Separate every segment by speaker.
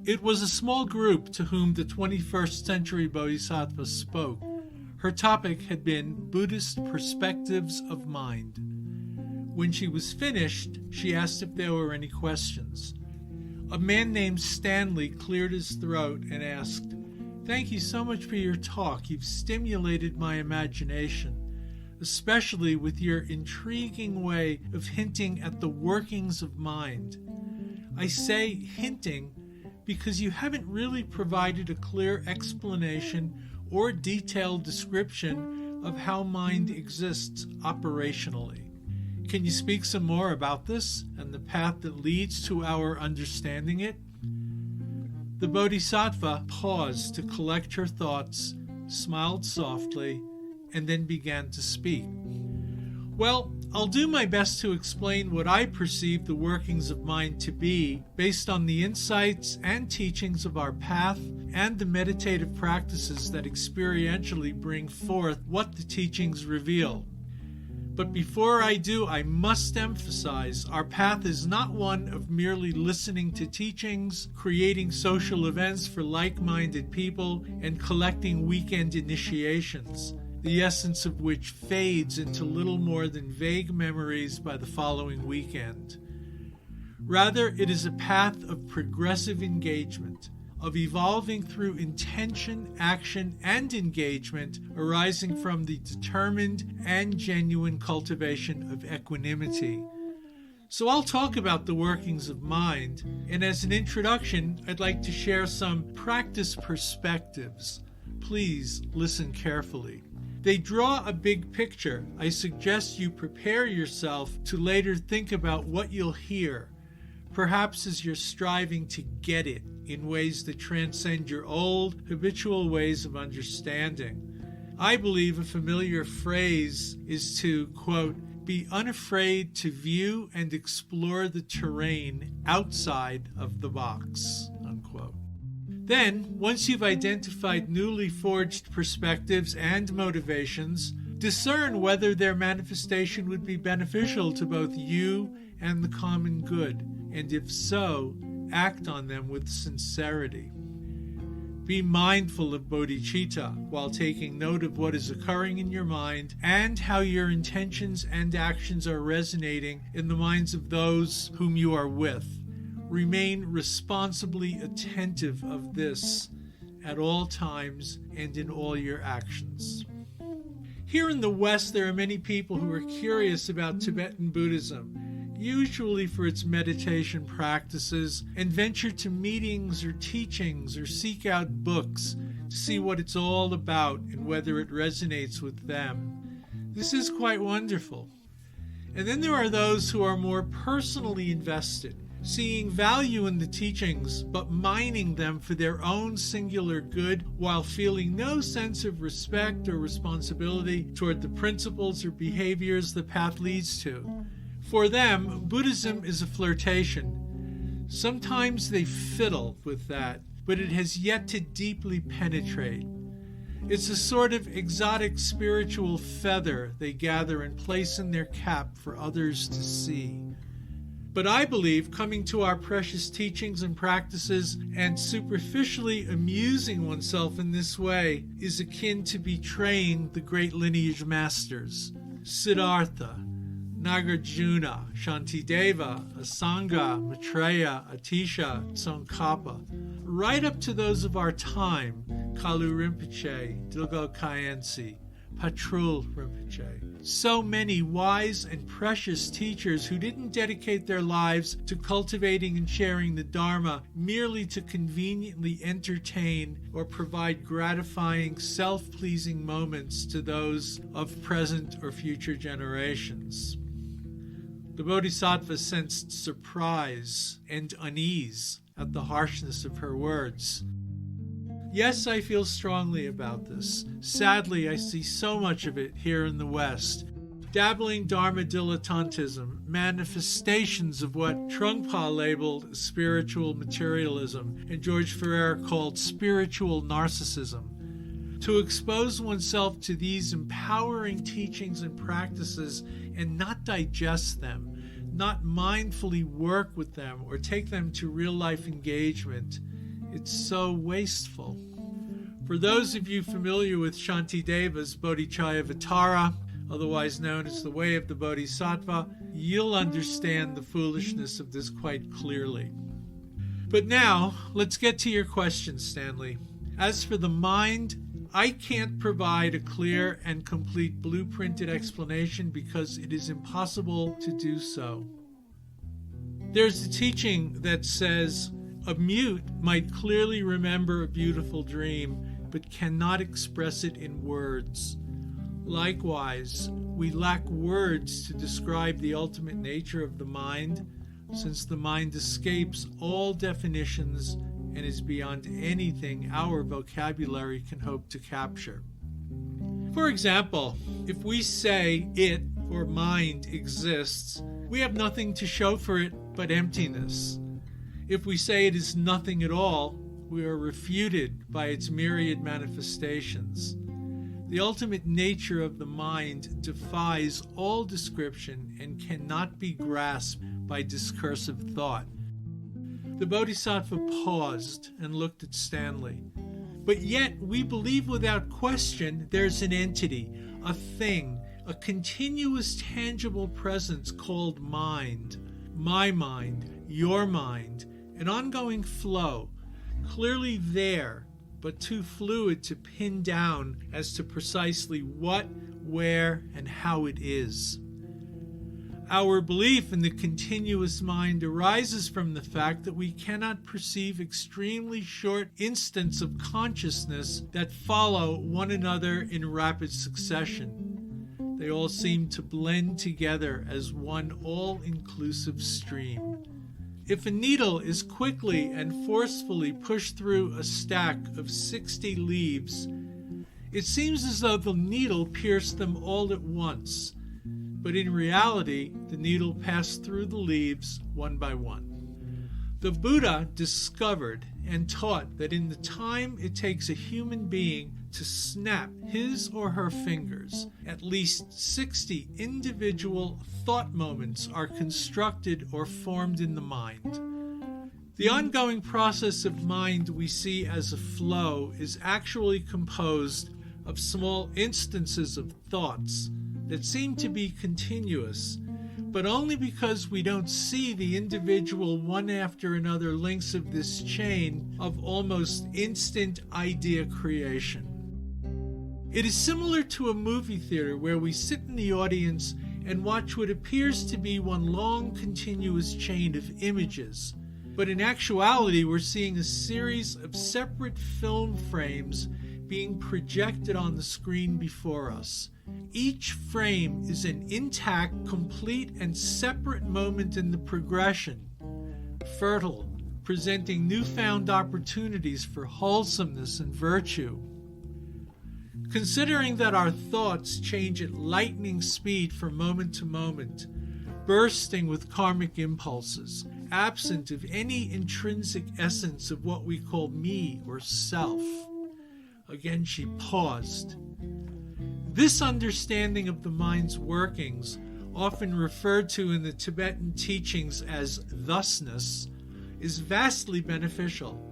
Speaker 1: It was a small group to whom the 21st Century Bodhisattva spoke. Her topic had been Buddhist perspectives of mind. When she was finished, she asked if there were any questions. A man named Stanley cleared his throat and asked, "Thank you so much for your talk. You've stimulated my imagination, especially with your intriguing way of hinting at the workings of mind. I say hinting because you haven't really provided a clear explanation or detailed description of how mind exists operationally. Can you speak some more about this and the path that leads to our understanding it?" The Bodhisattva paused to collect her thoughts, smiled softly, and then began to speak. "Well, I'll do my best to explain what I perceive the workings of mind to be based on the insights and teachings of our path and the meditative practices that experientially bring forth what the teachings reveal. But before I do, I must emphasize our path is not one of merely listening to teachings, creating social events for like-minded people, and collecting weekend initiations, the essence of which fades into little more than vague memories by the following weekend. Rather, it is a path of progressive engagement, of evolving through intention, action, and engagement arising from the determined and genuine cultivation of equanimity. So I'll talk about the workings of mind, and as an introduction, I'd like to share some practice perspectives. Please listen carefully. They draw a big picture. I suggest you prepare yourself to later think about what you'll hear, perhaps as you're striving to get it in ways that transcend your old, habitual ways of understanding. I believe a familiar phrase is to, quote, be unafraid to view and explore the terrain outside of the box, unquote. Then, once you've identified newly forged perspectives and motivations, discern whether their manifestation would be beneficial to both you and the common good, and if so, act on them with sincerity. Be mindful of bodhicitta while taking note of what is occurring in your mind and how your intentions and actions are resonating in the minds of those whom you are with. Remain responsibly attentive of this at all times and in all your actions. Here in the West, there are many people who are curious about Tibetan Buddhism, usually for its meditation practices, and venture to meetings or teachings or seek out books to see what it's all about and whether it resonates with them. This is quite wonderful. And then there are those who are more personally invested, seeing value in the teachings but mining them for their own singular good while feeling no sense of respect or responsibility toward the principles or behaviors the path leads to. For them, Buddhism is a flirtation. Sometimes they fiddle with that, but it has yet to deeply penetrate. It's a sort of exotic spiritual feather they gather and place in their cap for others to see. But I believe coming to our precious teachings and practices and superficially amusing oneself in this way is akin to betraying the great lineage masters, Siddhartha, Nagarjuna, Shantideva, Asanga, Maitreya, Atisha, Tsongkhapa, right up to those of our time, Kalu Rinpoche, Dilgo Khyentse, Patrul Rinpoche. So many wise and precious teachers who didn't dedicate their lives to cultivating and sharing the Dharma merely to conveniently entertain or provide gratifying, self-pleasing moments to those of present or future generations. The Bodhisattva sensed surprise and unease at the harshness of her words. Yes, I feel strongly about this. Sadly, I see so much of it here in the West. Dabbling Dharma dilettantism, manifestations of what Trungpa labeled spiritual materialism and George Ferrer called spiritual narcissism. To expose oneself to these empowering teachings and practices and not digest them, not mindfully work with them or take them to real-life engagement, It's so wasteful. For those of you familiar with Shantideva's Bodhicharyavatara, otherwise known as the Way of the Bodhisattva, you'll understand the foolishness of this quite clearly. But now, let's get to your question, Stanley. As for the mind, I can't provide a clear and complete blueprinted explanation because it is impossible to do so. There's a teaching that says a mute might clearly remember a beautiful dream, but cannot express it in words. Likewise, we lack words to describe the ultimate nature of the mind, since the mind escapes all definitions and is beyond anything our vocabulary can hope to capture. For example, if we say it or mind exists, we have nothing to show for it but emptiness. If we say it is nothing at all, we are refuted by its myriad manifestations. The ultimate nature of the mind defies all description and cannot be grasped by discursive thought. The Bodhisattva paused and looked at Stanley. But yet we believe without question there's an entity, a thing, a continuous tangible presence called mind. My mind, your mind, an ongoing flow, clearly there, but too fluid to pin down as to precisely what, where, and how it is. Our belief in the continuous mind arises from the fact that we cannot perceive extremely short instants of consciousness that follow one another in rapid succession. They all seem to blend together as one all-inclusive stream. If a needle is quickly and forcefully pushed through a stack of 60 leaves, it seems as though the needle pierced them all at once. But in reality, the needle passed through the leaves one by one. The Buddha discovered and taught that in the time it takes a human being to snap his or her fingers, at least 60 individual thought moments are constructed or formed in the mind. The ongoing process of mind we see as a flow is actually composed of small instances of thoughts that seem to be continuous, but only because we don't see the individual one after another links of this chain of almost instant idea creation. It is similar to a movie theater where we sit in the audience and watch what appears to be one long continuous chain of images, but in actuality we're seeing a series of separate film frames being projected on the screen before us. Each frame is an intact, complete, and separate moment in the progression, fertile, presenting newfound opportunities for wholesomeness and virtue. Considering that our thoughts change at lightning speed from moment to moment, bursting with karmic impulses, absent of any intrinsic essence of what we call me or self. Again, she paused. This understanding of the mind's workings, often referred to in the Tibetan teachings as thusness, is vastly beneficial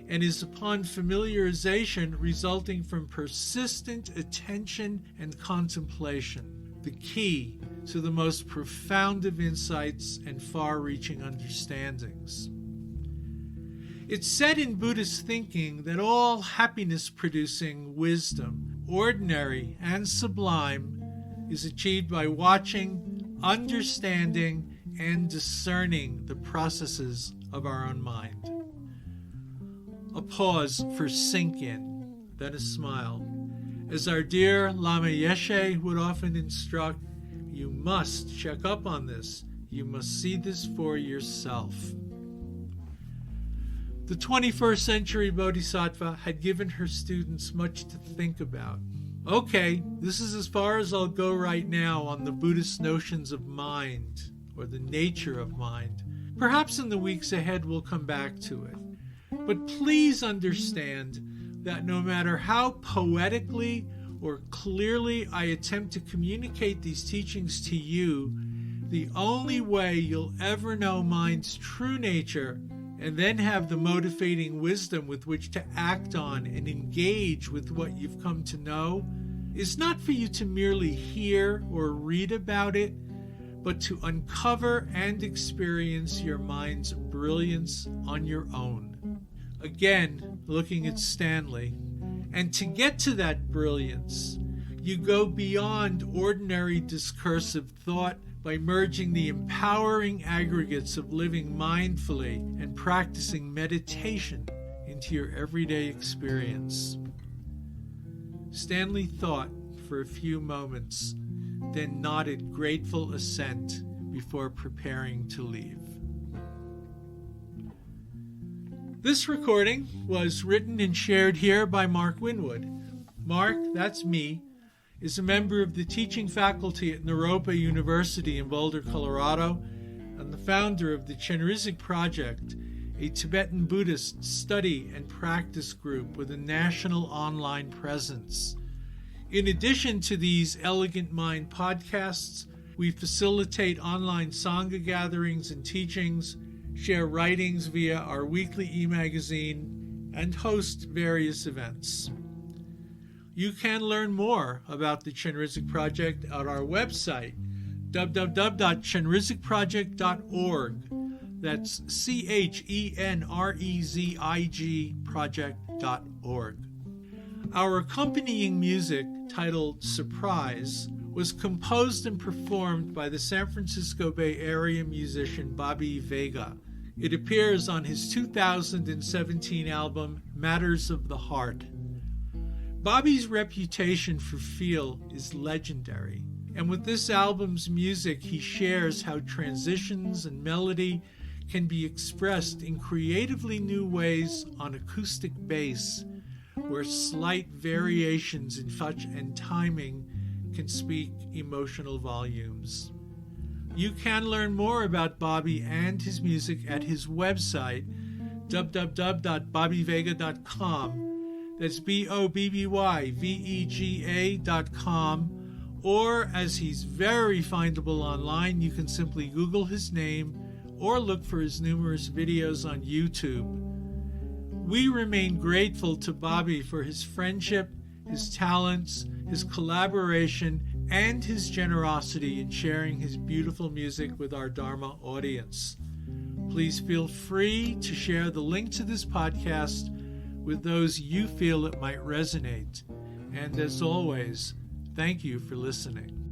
Speaker 1: and is upon familiarization resulting from persistent attention and contemplation, the key to the most profound of insights and far-reaching understandings. It's said in Buddhist thinking that all happiness-producing wisdom, ordinary and sublime, is achieved by watching, understanding, and discerning the processes of our own mind. A pause for sink-in, then a smile. As our dear Lama Yeshe would often instruct, you must check up on this. You must see this for yourself. The 21st century Bodhisattva had given her students much to think about. Okay, this is as far as I'll go right now on the Buddhist notions of mind, or the nature of mind. Perhaps in the weeks ahead we'll come back to it. But please understand that no matter how poetically or clearly I attempt to communicate these teachings to you, the only way you'll ever know mind's true nature and then have the motivating wisdom with which to act on and engage with what you've come to know is not for you to merely hear or read about it, but to uncover and experience your mind's brilliance on your own. Again, looking at Stanley. And to get to that brilliance, you go beyond ordinary discursive thought by merging the empowering aggregates of living mindfully and practicing meditation into your everyday experience. Stanley thought for a few moments, then nodded grateful assent before preparing to leave. This recording was written and shared here by Mark Winwood. Mark, that's me, is a member of the teaching faculty at Naropa University in Boulder, Colorado, and the founder of the Chenrezig Project, a Tibetan Buddhist study and practice group with a national online presence. In addition to these Elegant Mind podcasts, we facilitate online Sangha gatherings and teachings, share writings via our weekly e-magazine, and host various events. You can learn more about the Chenrezig Project at our website, www.chenrezigproject.org. That's CHENREZIG project.org. Our accompanying music, titled Surprise, was composed and performed by the San Francisco Bay Area musician Bobby Vega. It appears on his 2017 album, Matters of the Heart. Bobby's reputation for feel is legendary, and with this album's music, he shares how transitions and melody can be expressed in creatively new ways on acoustic bass, where slight variations in touch and timing can speak emotional volumes. You can learn more about Bobby and his music at his website, www.bobbyvega.com. That's BOBBYVEGA.com. Or, as he's very findable online, you can simply Google his name or look for his numerous videos on YouTube. We remain grateful to Bobby for his friendship, his talents, his collaboration, and his generosity in sharing his beautiful music with our Dharma audience. Please feel free to share the link to this podcast with those you feel it might resonate. And as always, thank you for listening.